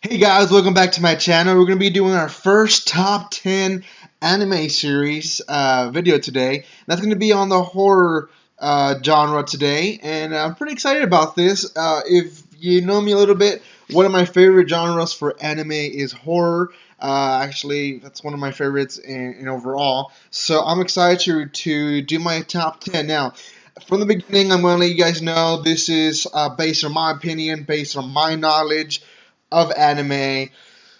Hey guys, welcome back to my channel. We're going to be doing our first top 10 anime series video today. That's going to be on the horror genre today, and I'm pretty excited about this. If you know me a little bit, one of my favorite genres for anime is horror. Actually, that's one of my favorites in overall. So I'm excited to do my top 10. Now, from the beginning, I'm going to let you guys know this is based on my opinion, based on my knowledge of anime.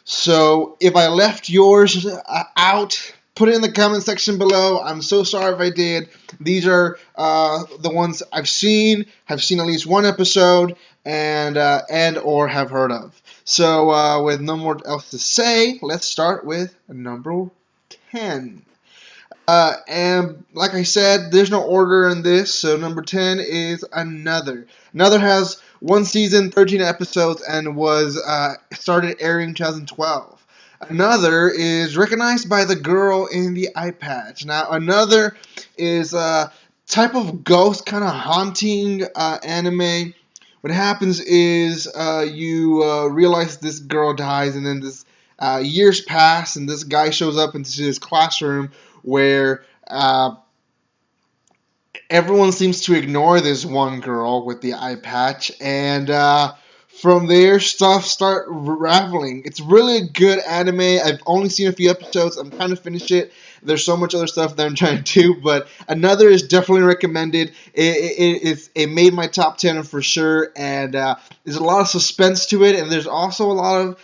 So if I left yours out, put it in the comment section below. I'm so sorry if I did. These are the ones I've seen, have seen at least one episode, and or have heard of. So with no more else to say, let's start with number 10. And like I said, there's no order in this, so number 10 is Another. Another has one season, 13 episodes, and was started airing in 2012. Another is recognized by the girl in the eye patch. Now, Another is a type of ghost kind of haunting anime. What happens is you realize this girl dies, and then this years pass, and this guy shows up into his classroom where everyone seems to ignore this one girl with the eye patch, and from there stuff start raveling. It's really a good anime. I've only seen a few episodes. I'm trying to finish it. There's so much other stuff that I'm trying to do, but Another is definitely recommended. It made my top 10 for sure, and there's a lot of suspense to it, and there's also a lot of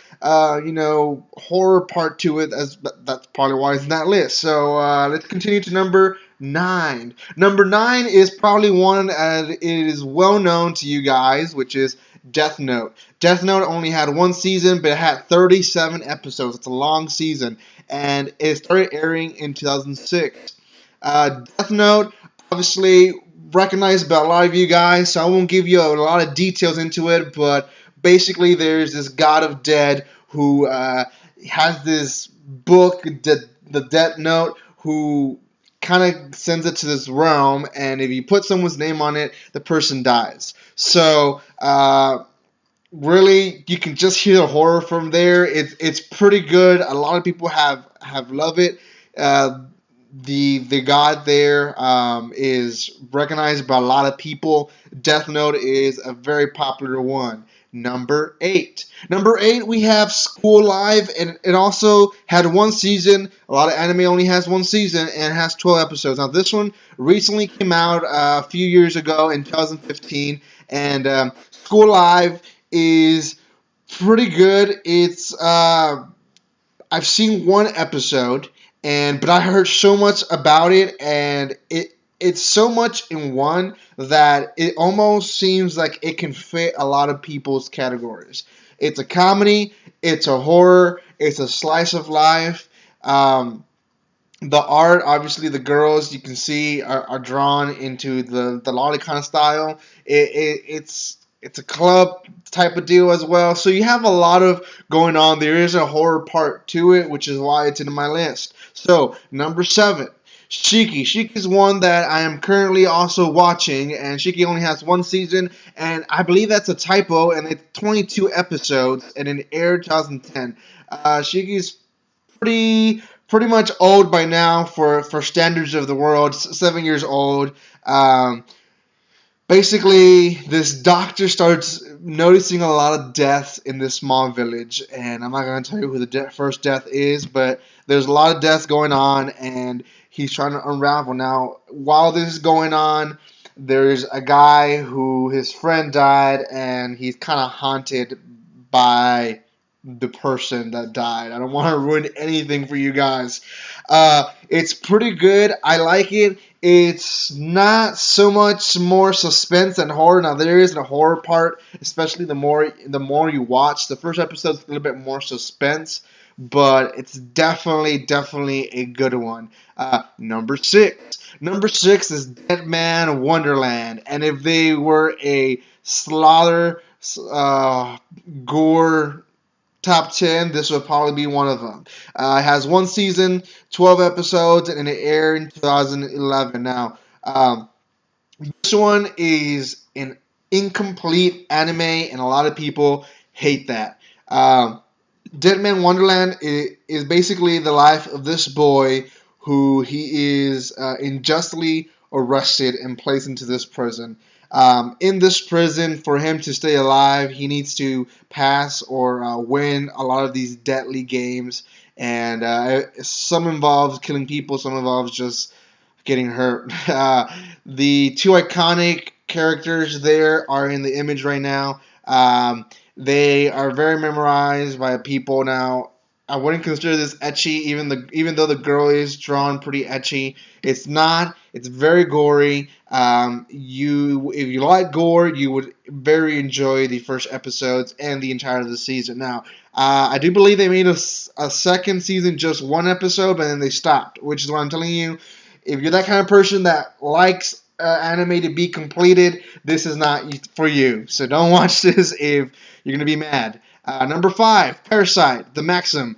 horror part to it. That's probably why it's in that list. So let's continue to number 9. Number 9 is probably one as it is well known to you guys, which is Death Note. Death Note only had one season, but it had 37 episodes. It's a long season, and it started airing in 2006. Death Note, obviously recognized by a lot of you guys, so I won't give you a lot of details into it, but basically there's this god of dead who has this book, the Death Note, who kind of sends it to this realm, and if you put someone's name on it, the person dies. So really, you can just hear the horror from there. It's pretty good. A lot of people have loved it. The god there is recognized by a lot of people. Death Note is a very popular one. Number 8. Number 8, we have School Live, and it also had one season. A lot of anime only has one season, and it has 12 episodes. Now, this one recently came out a few years ago in 2015, and School Live is pretty good. It's I've seen one episode, but I heard so much about it, and it's so much in one that it almost seems like it can fit a lot of people's categories. It's a comedy, it's a horror, it's a slice of life. The art, obviously, the girls you can see are drawn into the lolly kind of style. It's a club type of deal as well. So you have a lot of going on. There is a horror part to it, which is why it's in my list. So, number 7, Shiki. Shiki is one that I am currently also watching, and Shiki only has one season, and I believe that's a typo, and it's 22 episodes, and it aired 2010. Shiki's pretty much old by now for standards of the world, 7 years old. Basically, this doctor starts noticing a lot of deaths in this small village, and I'm not going to tell you who the first death is, but there's a lot of deaths going on, and he's trying to unravel. Now, while this is going on, there's a guy who his friend died, and he's kind of haunted by the person that died. I don't want to ruin anything for you guys. It's pretty good. I like it. It's not so much more suspense and horror. Now there is a horror part, especially the more you watch. The first episode's a little bit more suspense, but it's definitely a good one. Number 6. Number 6 is Deadman Wonderland, and if they were a slaughter gore top 10, this would probably be one of them. It has one season, 12 episodes, and it aired in 2011. Now, this one is an incomplete anime, and a lot of people hate that. Deadman Wonderland is basically the life of this boy who he is unjustly arrested and placed into this prison. In this prison, for him to stay alive, he needs to pass or win a lot of these deadly games, and some involves killing people, some involves just getting hurt. The two iconic characters there are in the image right now. They are very memorized by people now. I wouldn't consider this ecchi, even though the girl is drawn pretty ecchi. It's not. It's very gory. If you like gore, you would very enjoy the first episodes and the entire of the season. Now, I do believe they made a second season, just one episode, but then they stopped, which is what I'm telling you. If you're that kind of person that likes anime to be completed, this is not for you. So don't watch this if you're going to be mad. Number 5, Parasyte, the MAXIM.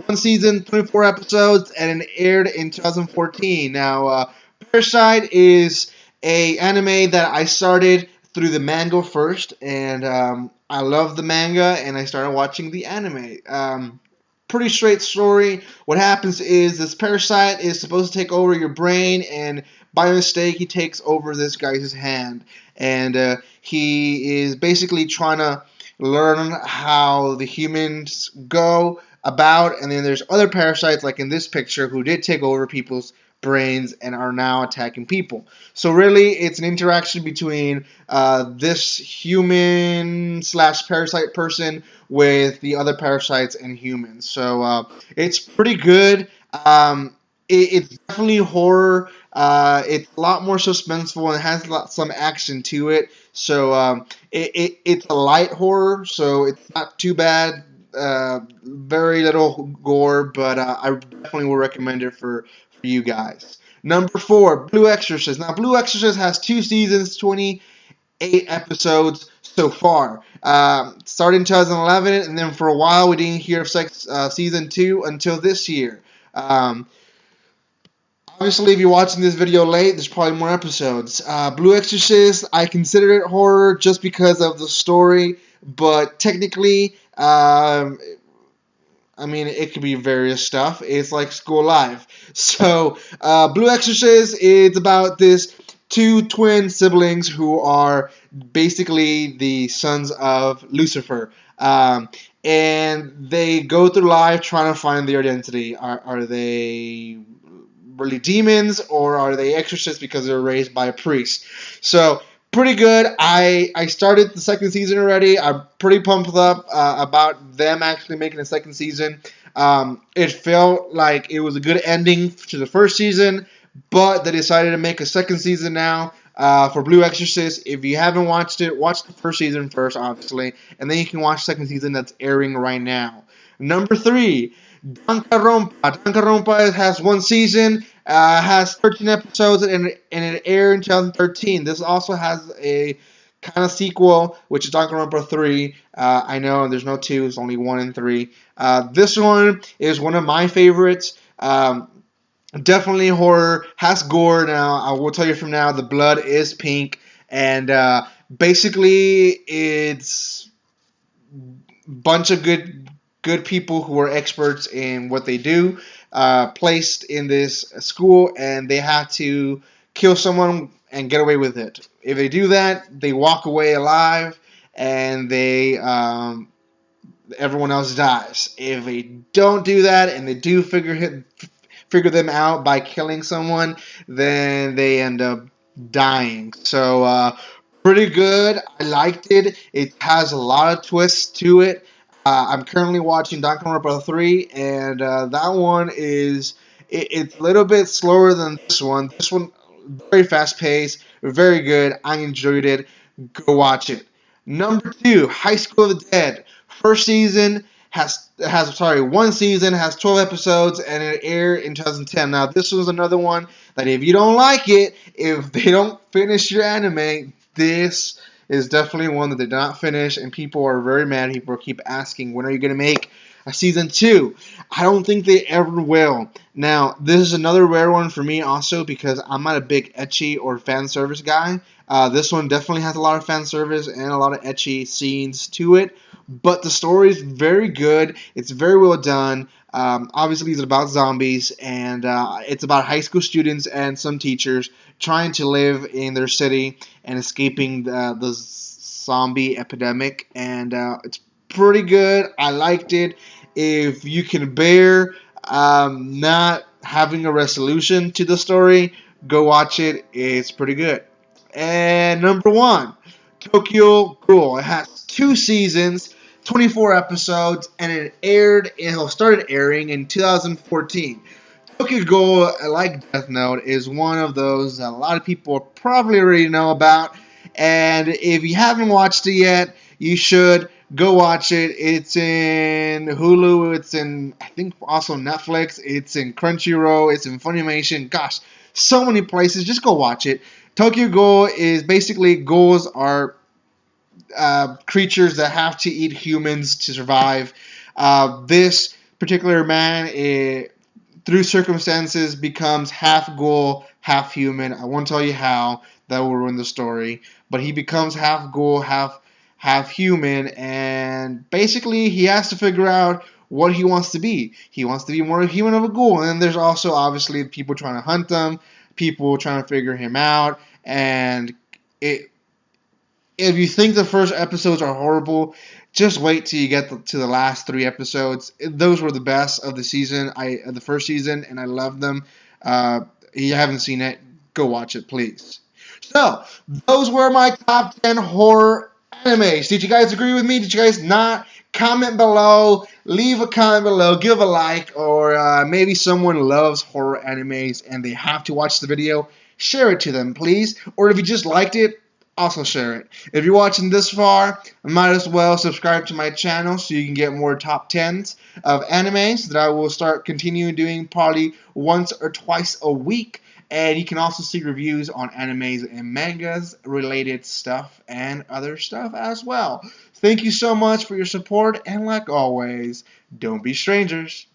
One season, 24 episodes, and it aired in 2014. Now, Parasyte is a anime that I started through the manga first, and I love the manga, and I started watching the anime. Pretty straight story. What happens is this parasite is supposed to take over your brain, and by mistake, he takes over this guy's hand, and he is basically trying to learn how the humans go about. And then there's other parasites, like in this picture, who did take over people's brains and are now attacking people. So really, it's an interaction between this human slash parasite person with the other parasites and humans. So it's pretty good. It's definitely horror. It's a lot more suspenseful and it has some action to it. So it's a light horror, so it's not too bad. Very little gore, but I definitely will recommend it for you guys. Number 4, Blue Exorcist. Now, Blue Exorcist has 2 seasons, 28 episodes so far. Started in 2011, and then for a while we didn't hear of season 2 until this year. Obviously, if you're watching this video late, there's probably more episodes. Blue Exorcist, I consider it horror just because of the story, but technically, I mean, it could be various stuff. It's like School Live. So, Blue Exorcist is about this 2 twin siblings who are basically the sons of Lucifer. And they go through life trying to find their identity. Are they really demons, or are they exorcists because they're raised by a priest? So pretty good. I started the second season already. I'm pretty pumped up about them actually making a second season. It felt like it was a good ending to the first season, but they decided to make a second season now for Blue Exorcist. If you haven't watched it, watch the first season first, obviously, and then you can watch the second season that's airing right now. Number 3, Danganronpa. Danganronpa has 1 season, has 13 episodes, and it aired in 2013. This also has a kind of sequel, which is Danganronpa 3. I know there's no 2, it's only 1 and 3. This one is one of my favorites. Definitely horror, has gore. Now, I will tell you from now, the blood is pink, and basically it's a bunch of good people who are experts in what they do, placed in this school, and they have to kill someone and get away with it. If they do that, they walk away alive, and everyone else dies. If they don't do that, and they do figure them out by killing someone, then they end up dying. So pretty good. I liked it. It has a lot of twists to it. I'm currently watching Danganronpa 3, and that one it's a little bit slower than this one. This one very fast paced, very good. I enjoyed it. Go watch it. Number 2, High School of the Dead. First season has 1 season, has 12 episodes, and it aired in 2010. Now, this was another one that if you don't like it, if they don't finish your anime, this is definitely one that they did not finish, and people are very mad. People keep asking, when are you going to make a season 2? I don't think they ever will. Now, this is another rare one for me also because I'm not a big ecchi or fan service guy. This one definitely has a lot of fan service and a lot of ecchi scenes to it, but the story is very good. It's very well done. Obviously, it's about zombies, and it's about high school students and some teachers trying to live in their city and escaping the zombie epidemic. And it's pretty good. I liked it. If you can bear not having a resolution to the story, go watch it. It's pretty good. And number one, Tokyo Ghoul. It has 2 seasons, 24 episodes, and it started airing in 2014. Tokyo Ghoul, like Death Note, is one of those that a lot of people probably already know about. And if you haven't watched it yet, you should go watch it. It's in Hulu. It's in, I think, also Netflix. It's in Crunchyroll. It's in Funimation. Gosh, so many places. Just go watch it. Tokyo Ghoul is basically ghouls are creatures that have to eat humans to survive. This particular man, through circumstances, becomes half ghoul, half human. I won't tell you how. That will ruin the story. But he becomes half ghoul, half human, and basically he has to figure out what he wants to be. He wants to be more human of a ghoul, and then there's also obviously people trying to hunt him, people trying to figure him out, and it if you think the first episodes are horrible, just wait till you get to the last 3 episodes. Those were the best of the season, the first season, and I love them. If you haven't seen it, go watch it, please. So, those were my top 10 horror animes. Did you guys agree with me? Did you guys not? Comment below. Leave a comment below. Give a like. Or maybe someone loves horror animes and they have to watch the video. Share it to them, please. Or if you just liked it, also share it. If you're watching this far, might as well subscribe to my channel so you can get more top 10s of animes that I will start continuing doing probably once or twice a week. And you can also see reviews on animes and mangas related stuff and other stuff as well. Thank you so much for your support, and like always, don't be strangers.